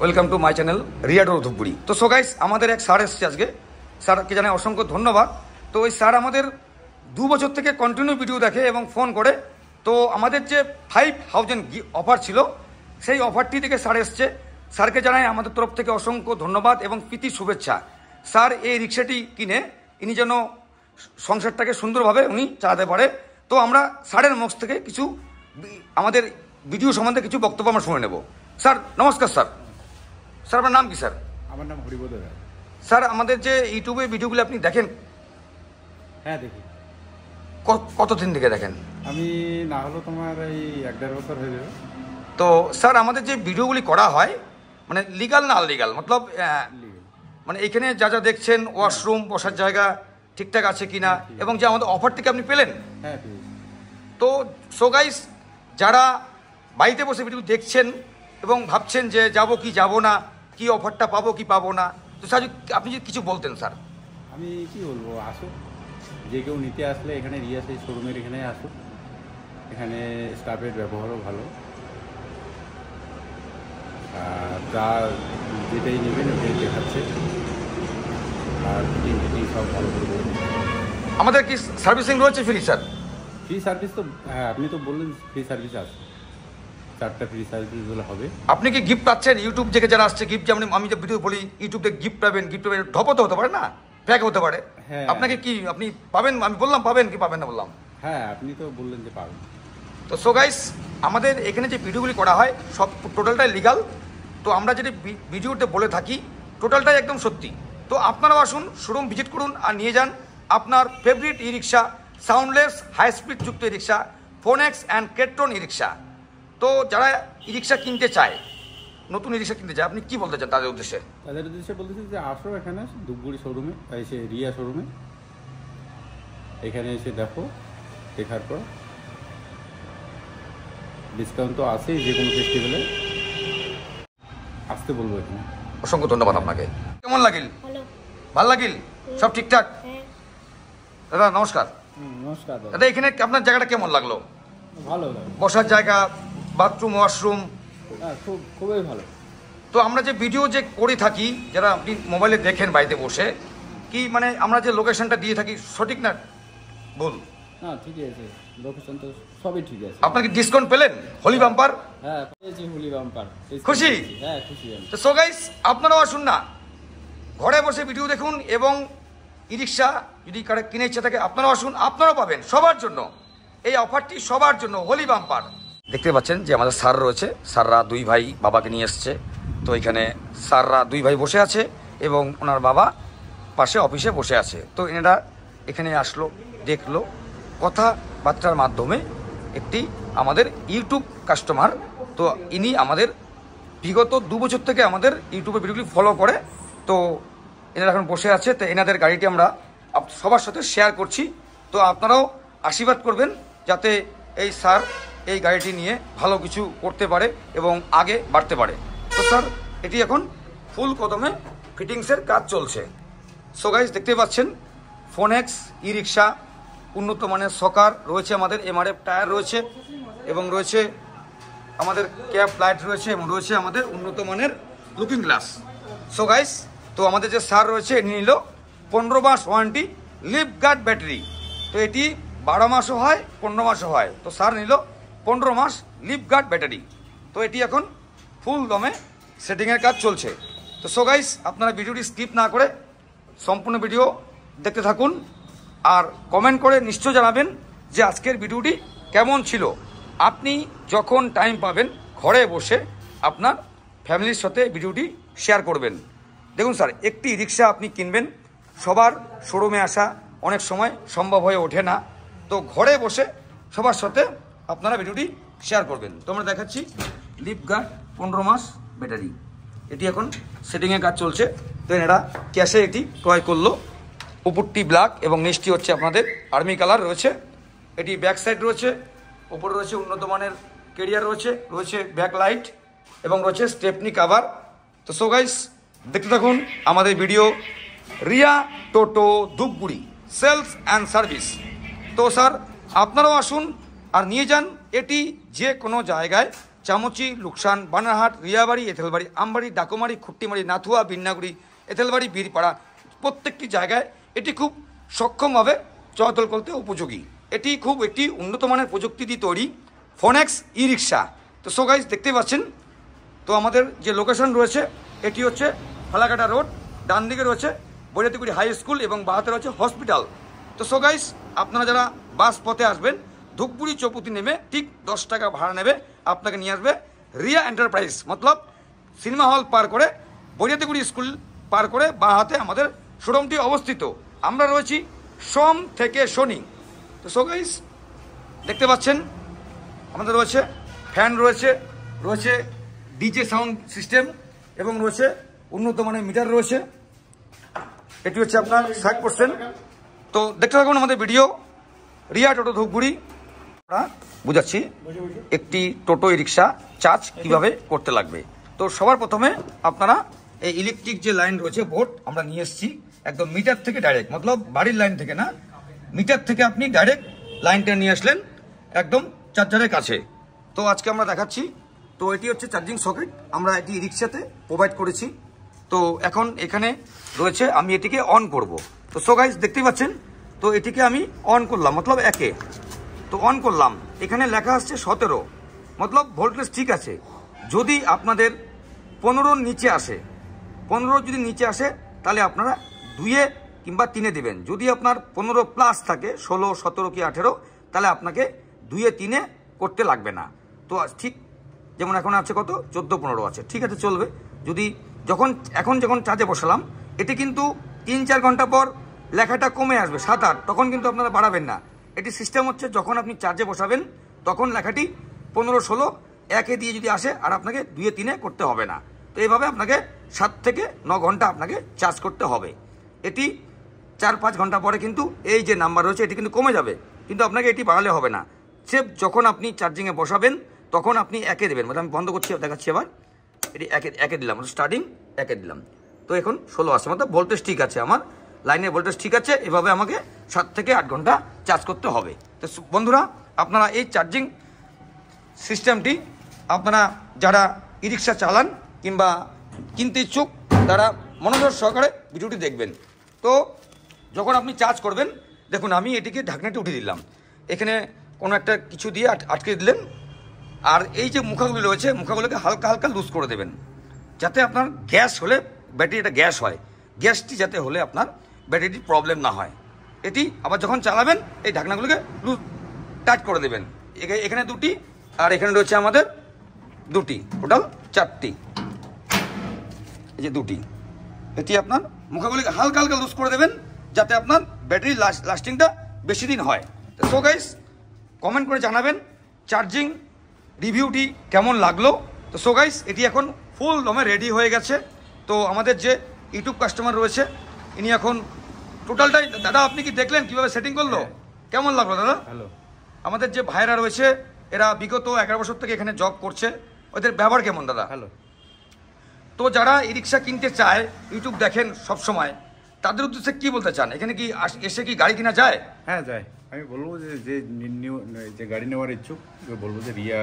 Welcome to my channel রিয়াডোর ধূপগুড়ি। তো so guys, আমাদের এক স্যার এসছে আজকে, স্যারকে জানাই অসংখ্য ধন্যবাদ। তো ওই স্যার আমাদের 2 বছর থেকে কন্টিনিউ ভিডিও দেখে এবং ফোন করে। তো আমাদের যে 5000 অফার ছিল, সেই অফারটি থেকে স্যার এসছে। স্যারকে জানাই আমাদের তরফ থেকে অসংখ্য ধন্যবাদ এবং প্রীতি শুভেচ্ছা। স্যার এই রিক্সাটি কিনে ইনি যেন সংসারটাকে সুন্দরভাবে উনি চালাতে পারে। তো আমরা স্যারের মুখ থেকে কিছু আমাদের ভিডিও সম্বন্ধে কিছু বক্তব্য আমরা শুনে নেব। স্যার নমস্কার। স্যার স্যার আপনার নাম কি? স্যার আমার নাম হরিবোধ রায়। স্যার আমাদের যে ইউটিউবে ভিডিওগুলো আপনি দেখেন? হ্যাঁ দেখি। কতদিন থেকে দেখেন? আমি না হলো তোমার এই 1-1.5 বছর হয়ে যাবে। তো স্যার আমাদের যে ভিডিওগুলি করা হয় মানে লিগাল না আনলিগাল, মতলব মানে এখানে যা যা দেখছেন ওয়াশরুম বসার জায়গা ঠিকঠাক আছে কিনা, এবং যে আমাদের অফার থেকে আপনি পেলেন। হ্যাঁ। তো সো গাইস, যারা বাড়িতে বসে ভিডিও দেখছেন এবং ভাবছেন যে যাব কি যাব না, কি অফারটা পাবো কি পাবো না, তো স্যার আপনি যদি কিছু বলতেন। স্যার আমি কি বলবো, আসুক, যে কেউ নিতে আসলে এখানে রিয়া সেই শোরুমের এখানে আসুক। এখানে স্টাফের ব্যবহারও ভালো, যা যেটাই নেবেন ওটাই দেখাচ্ছে, আর ফিটিং সব ভালো করে। আমাদের কি সার্ভিসিং রয়েছে ফ্রি? স্যার ফ্রি সার্ভিস তো, হ্যাঁ আপনি তো বললেন ফ্রি সার্ভিস আছে, 4টা ফ্রি সার্ভিস হলে হবে। আপনি কি গিফট পাচ্ছেন? ইউটিউব থেকে যারা আসছে গিফট, যেমন আমি যে ভিডিও বলি ইউটিউব থেকে গিফট পাবেন, ঢপও তো হতে পারে না, ফ্যাক হতে পারে। হ্যাঁ, আপনাকে কি আপনি পাবেন? আমি বললাম পাবেন কি পাবেন না বললাম? হ্যাঁ আপনি তো বললেন যে পাবেন। তো সো গাইস, আমাদের এখানে যে ভিডিওগুলি করা হয় সব টোটালটাই লিগাল। তো আমরা যেটা ভিডিওতে বলে থাকি টোটালটাই একদম সত্যি। তো আপনারাও আসুন, শোরুম ভিজিট করুন আর নিয়ে যান আপনার ফেভারিট ই রিক্সা, সাউন্ডলেস হাই স্পিড যুক্ত ই রিক্সা, ফোনেক্স অ্যান্ড কেট্রন ই রিক্সা। তো যারা ই রিক্সা কিনতে চায়, নতুন ই রিক্সা কিনতে চায়, আপনি কি বলতে চান তাদের উদ্দেশ্যে? তাদের উদ্দেশ্যে বলতেছি যে আসো এখানে ধূপগুড়ি শোরুমে, এসে রিয়া শোরুমে এখানে এসে দেখো, দেখার পর ডিসকাউন্ট তো আছেই, যে কোনো ফেস্টিভ্যালে আসতে বলবো এখানে। অসংখ্য ধন্যবাদ আপনাকে। কেমন লাগিল? ভালো লাগিল? সব ঠিকঠাক? দাদা নমস্কার। নমস্কার দাদা, এখানে আপনার জায়গাটা কেমন লাগলো? ভালো, বসার জায়গা, বাথরুম, ওয়াশরুম? হ্যাঁ খুবই ভালো। তো আমরা যে ভিডিও যে করে থাকি, যারা আপনি মোবাইলে দেখেন বাড়িতে বসে, কি মানে আমরা যে লোকেশনটা দিয়ে থাকি সঠিক না ভুল? হ্যাঁ ঠিকই আছে, লোকেশন তো সবই ঠিক আছে। আপনার কি ডিসকাউন্ট পেলেন? হোলি বাম্পার? হ্যাঁ পেয়েছি, হোলি বাম্পার। খুশি? হ্যাঁ খুশি আমি। তো সো গাইস, আপনারাও আসুন না, ঘরে বসে ভিডিও দেখুন, এবং ই রিক্সা যদি কারো কিনে ইচ্ছা থাকে আপনারাও আসুন, আপনারাও পাবেন। সবার জন্য এই অফারটি, সবার জন্য হোলি বাম্পার। দেখতে পাচ্ছেন যে আমাদের স্যার রয়েছে, স্যাররা 2 ভাই বাবাকে নিয়ে এসছে। তো এখানে স্যাররা 2 ভাই বসে আছে এবং ওনার বাবা পাশে অফিসে বসে আছে। তো এনারা এখানে আসলো, দেখলো, কথাবার্তার মাধ্যমে একটি আমাদের ইউটিউব কাস্টমার। তো ইনি আমাদের বিগত 2 বছর থেকে আমাদের ইউটিউবে ভিডিওগুলি ফলো করে। তো এনারা এখন বসে আছে। তো এনাদের গাড়িটি আমরা সবার সাথে শেয়ার করছি। তো আপনারাও আশীর্বাদ করবেন যাতে এই স্যার এই গাড়িটি নিয়ে ভালো কিছু করতে পারে এবং আগে বাড়তে পারে। তো স্যার এটি এখন ফুল কদমে ফিটিংসের কাজ চলছে। সো গাইস, দেখতে পাচ্ছেন ফোনেক্স ই রিক্সা, উন্নত মানের সকার রয়েছে, আমাদের এমআরএফ টায়ার রয়েছে, এবং রয়েছে আমাদের ক্যাপ লাইট রয়েছে, এবং রয়েছে আমাদের উন্নত মানের লুকিং গ্লাস। সো গাইস, তো আমাদের যে স্যার রয়েছে ইনি নিল 15 মাস ওয়ারেন্টি লিফ গার্ড ব্যাটারি। তো এটি 12 মাসও হয়, 15 মাসও হয়। তো স্যার নিল 15 মাস লিফ গার্ড ব্যাটারি। তো এটি এখন ফুল দমে সেটিংয়ের কাজ চলছে। তো সো গাইস, আপনারা ভিডিওটি স্কিপ না করে সম্পূর্ণ ভিডিও দেখতে থাকুন, আর কমেন্ট করে নিশ্চয় জানাবেন যে আজকের ভিডিওটি কেমন ছিল। আপনি যখন টাইম পাবেন ঘরে বসে আপনার ফ্যামিলির সাথে ভিডিওটি শেয়ার করবেন। দেখুন স্যার, একটি রিক্সা আপনি কিনবেন, সবার শোরুমে আসা অনেক সময় সম্ভব হয়ে ওঠে না। তো ঘরে বসে সবার সাথে আপনারা ভিডিওটি শেয়ার করবেন। তো আমরা দেখাচ্ছি লিফ গার্ড 15 মাস ব্যাটারি, এটি এখন সেটিংয়ের কাজ চলছে। তো এনারা ক্যাশে এটি ক্রয় করলো। উপরটি ব্ল্যাক এবং নিচটি হচ্ছে আপনাদের আর্মি কালার রয়েছে। এটি ব্যাক সাইড রয়েছে, উপরে রয়েছে উন্নত মানের কেরিয়ার রয়েছে ব্যাক লাইট, এবং রয়েছে স্টেপনি কাভার। তো সো গাইস, দেখতে থাকুন আমাদের video. Riya Toto Dhupguri sales and service. তো স্যার আপনারাও আসুন আর নিয়ে যান, এটি যে কোনো জায়গায় চামচি, লুকসান, বানারহাট, রিয়াবাড়ি, এঁথেলবাড়ি, আমবাড়ি, ডাকুমারি, খুট্টিমারি, নাথুয়া, বিন্নাগুড়ি, এঁথেলবাড়ি, বীরপাড়া প্রত্যেকটি জায়গায় এটি খুব সক্ষমভাবে চলাচল করতে উপযোগী। এটি খুব একটি উন্নত মানের প্রযুক্তি দিয়ে তৈরি ফোনেক্স ই রিক্সা। তো সো গাইস দেখতেই পাচ্ছেন, তো আমাদের যে লোকেশন রয়েছে এটি হচ্ছে ফালাকাটা রোড, ডান দিকে রয়েছে বৈরাতিগুড়ি হাই স্কুল এবং বাহাতে রয়েছে হসপিটাল। তো সো গাইস আপনারা যারা বাস পথে আসবেন, ধূপগুড়ি চৌপতি নেমে ঠিক 10 টাকা ভাড়া নেবে, আপনাকে নিয়ে আসবে রিয়া এন্টারপ্রাইজ, মতলব সিনেমা হল পার করে বৈরাতিগুড়ি স্কুল পার করে বাঁ হাতে আমাদের শোরুমটি অবস্থিত। আমরা রয়েছি সোম থেকে শনি। তো সো গাইস দেখতে পাচ্ছেন আমাদের রয়েছে ফ্যান, রয়েছে ডিজে সাউন্ড সিস্টেম এবং রয়েছে উন্নত মানের মিটার রয়েছে। এটি হচ্ছে আপনার 60%। তো দেখতে থাকুন আমাদের ভিডিও। রিয়া টোটো ধূপগুড়ি আমরা বুঝাচ্ছি একটি টোটো রিক্সা চার্জ কিভাবে করতে লাগবে। তো সবার প্রথমে আপনারা এই ইলেকট্রিক যে লাইন রয়েছে বোর্ড আমরা নিয়ে এসেছি একদম মিটার থেকে ডাইরেক্ট, মতলব বাড়ির লাইন থেকে না, মিটার থেকে আপনি ডাইরেক্ট লাইনটা নিয়ে আসলেন একদম চার্জারের কাছে। তো আজকে আমরা দেখাচ্ছি। তো এটি হচ্ছে চার্জিং সকেট, আমরা এটি রিক্সাতে প্রোভাইড করেছি। তো এখন এখানে রয়েছে, আমি এটিকে অন করব। তো সো গাইস দেখতেই পাচ্ছেন, তো এটিকে আমি অন করলাম, মতলব একে তো অন করলাম। এখানে লেখা আসছে 17, মতলব ভোল্টেজ ঠিক আছে। যদি আপনাদের 15 নিচে আসে, 15 যদি নিচে আসে তাহলে আপনারা 2 কিংবা 3 দেবেন। যদি আপনার 15 প্লাস থাকে, 16, 17 কি 18, তাহলে আপনাকে 2, 3 করতে লাগবে না। তো ঠিক যেমন এখন আছে কত, 14, 15 আছে, ঠিক আছে চলবে। যদি এখন যখন চার্জে বসালাম, এটি কিন্তু 3-4 ঘন্টা পর লেখাটা কমে আসবে 7, 8, তখন কিন্তু আপনারা বাড়াবেন না। এটি সিস্টেম হচ্ছে যখন আপনি চার্জে বসাবেন তখন লেখাটি 15, 16 একে দিয়ে যদি আসে আর আপনাকে 2, 3 করতে হবে না। তো এইভাবে আপনাকে 7 থেকে 9 ঘন্টা আপনাকে চার্জ করতে হবে। এটি 4-5 ঘন্টা পরে কিন্তু এই যে নাম্বার রয়েছে এটি কিন্তু কমে যাবে, কিন্তু আপনাকে এটি বাড়ালে হবে না। সেফ যখন আপনি চার্জিংয়ে বসাবেন তখন আপনি একে দেবেন। মানে আমি বন্ধ করছি, দেখাচ্ছি আবার। এটি একে দিলাম, স্টার্টিং একে দিলাম। তো এখন 16 আসছে, মতলব ভোল্টেজ ঠিক আছে, আমার লাইনের ভোল্টেজ ঠিক আছে। এভাবে আমাকে 7 থেকে 8 ঘন্টা চার্জ করতে হবে। তো বন্ধুরা আপনারা এই চার্জিং সিস্টেমটি আপনারা যারা ই রিক্সা চালান কিংবা কিনতে ইচ্ছুক তারা মনোযোগ সহকারে ভিডিওটি দেখবেন। তো যখন আপনি চার্জ করবেন, দেখুন আমি এটিকে ঢাকনাটি উঠিয়ে দিলাম, এখানে কোনো একটা কিছু দিয়ে আটকে দিলেন। আর এই যে মুখাগুলি রয়েছে, মুখাগুলোকে হালকা হালকা লুজ করে দেবেন, যাতে আপনার গ্যাস হলে ব্যাটারিটা গ্যাস হয়, গ্যাসটি যাতে হলে আপনার ব্যাটারিটির প্রবলেম না হয়। এটি আবার যখন চালাবেন এই ঢাকনাগুলোকে লুজ টাইট করে দেবেন। এখানে 2টি আর এখানে রয়েছে আমাদের 2টি, টোটাল 4টি। এই যে 2টি, এটি আপনার মুখাগুলিকে হালকা হালকা লুজ করে দেবেন যাতে আপনার ব্যাটারি লাস্টিংটা বেশি দিন হয়। তো সো গাইস কমেন্ট করে জানাবেন চার্জিং রিভিউটি কেমন লাগলো। তো সো গাইস এটি এখন ফুল দমে রেডি হয়ে গেছে। তো আমাদের যে ইউটিউব কাস্টমার রয়েছে ইনি এখন টোটালটাই, দাদা আপনি কি দেখলেন কিভাবে সেটিং করলো? কেমন লাগলো দাদা? হ্যালো। আমাদের যে ভাইরা রয়েছে এরা বিগত 11 বছর থেকে এখানে জব করছে, ওদের ব্যবহার কেমন দাদা? হ্যালো। তো যারা ই রিক্সা কিনতে চায়, ইউটিউব দেখেন সব সময়, তাদের উদ্দেশ্যে কি বলতে চান? এখানে কি এসে কি গাড়ি কিনা যায়? হ্যাঁ যায়। আমি বলবো যে গাড়ি নেওয়ার ইচ্ছুক বলবো যে রিয়া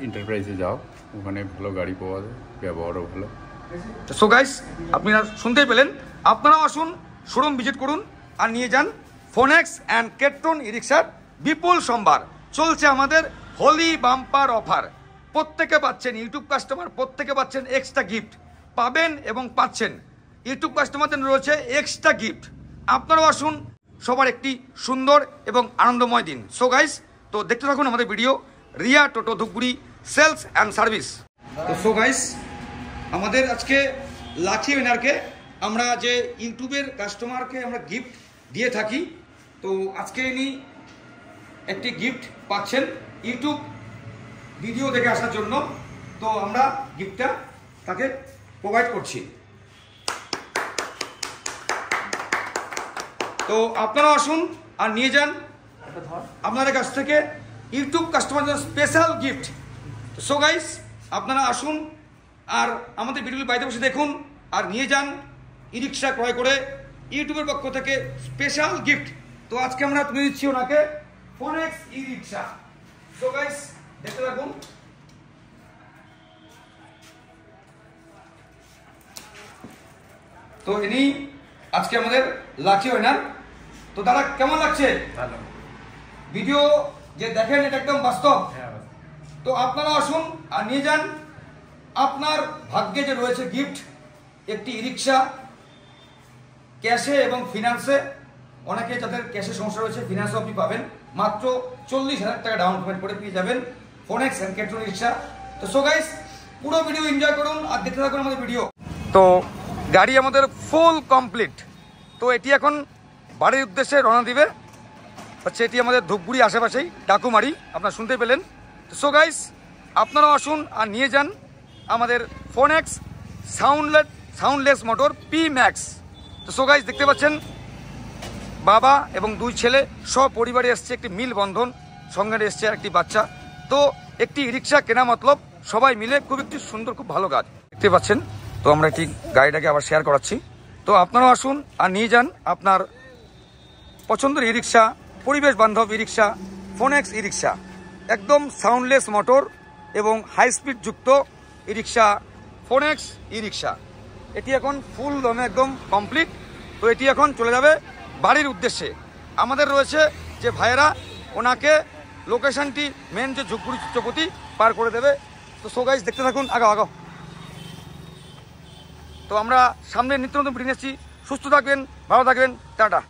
এন্টারপ্রাইজে যাও, ওখানে ভালো গাড়ি পাওয়া যায়, ব্যবহারও ভালো। সো গাইস আপনারা শুনতেই পেলেন, আপনারাও আসুন, শোরুম ভিজিট করুন আর নিয়ে যান ফোনেক্স অ্যান্ড কেট্রন ই রিক্সার বিপুল সম্ভার। চলছে আমাদের হোলি বাম্পার অফার, প্রত্যেকে পাচ্ছেন, ইউটিউব কাস্টমার প্রত্যেকে পাচ্ছেন এক্সট্রা গিফট, পাবেন এবং পাচ্ছেন। ইউটিউব কাস্টমারদের রয়েছে এক্সট্রা গিফট। আপনারাও আসুন, সবার একটি সুন্দর এবং আনন্দময় দিন। সো গাইস তো দেখতে থাকুন আমাদের video, Riya Toto Dhupguri sales and service. তো সো গাইস আমাদের আজকে লাকি উইনারকে আমরা যে ইউটিউবের কাস্টমারকে আমরা গিফট দিয়ে থাকি, তো আজকে ইনি একটি গিফট পাচ্ছেন ইউটিউব ভিডিও দেখে আসার জন্য। তো আমরা গিফটটা তাকে প্রোভাইড করছি। তো আপনারা আসুন আর নিয়ে যান আপনাদের কাছ থেকে ইউটিউব কাস্টমারদের স্পেশাল গিফট। সো গাইস আপনারা আসুন আর আমাদের ভিডিওটি বাড়িতে বসে দেখুন আর নিয়ে যান ই রিক্সা ক্রয় করে ইউটিউবের পক্ষ থেকে স্পেশাল গিফট। তো আজকে আমরা তুলে দিচ্ছি ওনাকে ফোনেক্স ই রিক্সা। সো গাইস দেখতে থাকুন। তো ইনি আজকে আমাদের লাকি ওয়েনার। তো দাদা কেমন লাগছে? ভালো। ভিডিও যে দেখেন এটা একদম বাস্তব। তো আপনারা আসুন আর নিয়ে যান। আপনার ভাগ্যে যে রয়েছে গিফট, একটি ই রিক্সা ক্যাশে এবং ফিনান্সে। অনেকে যাদের ক্যাশে সমস্যা রয়েছে ফিনান্সও আপনি পাবেন, মাত্র 40,000 টাকা ডাউন পেমেন্ট করে পেয়ে যাবেন ফোনেক্স অ্যান্ড কেট্রন রিক্সা। তো সো গাইস, পুরো ভিডিও এনজয় করুন আর দেখতে থাকুন আমাদের ভিডিও। তো গাড়ি আমাদের ফুল কমপ্লিট। তো এটি এখন বাড়ির উদ্দেশ্যে রওনা দিবে। হচ্ছে এটি আমাদের ধূপগুড়ি আশেপাশেই, ডাকুমারি, আপনারা শুনতে পেলেন। তো সো গাইস, আপনারাও আসুন আর নিয়ে যান আমাদের phonics soundless motor P max. তো সো গাইস, দেখতে পাচ্ছেন বাবা এবং দুই ছেলে সপরিবারে এসছে, একটি মিল বন্ধন, সঙ্গে এসছে একটি বাচ্চা। তো একটি রিক্সা কেনা মতলব সবাই মিলে খুব একটি সুন্দর, খুব ভালো কাজ দেখতে পাচ্ছেন। তো আমরা একটি গাড়িটাকে আবার শেয়ার করাচ্ছি। তো আপনারাও আসুন আর নিয়ে যান আপনার পছন্দের ই রিক্সা, পরিবেশ বান্ধব ই রিক্সা, ফোনেক্স ই রিক্সা, একদম সাউন্ডলেস মোটর এবং হাই স্পিড যুক্ত ই রিক্সা, ফোনেক্স ই রিক্সা। এটি এখন ফুল দমে একদম কমপ্লিট। তো এটি এখন চলে যাবে বাড়ির উদ্দেশ্যে। আমাদের রয়েছে যে ভাইয়েরা, ওনাকে লোকেশনটি মেন যে ঝুঁকগুড়ি চৌপতি পার করে দেবে। তো সো গাইস, দেখতে থাকুন, আগাও। তো আমরা সামনে নিত্য নতুন ভিডিও নিচ্ছি। সুস্থ থাকবেন, ভালো থাকবেন, টাটা।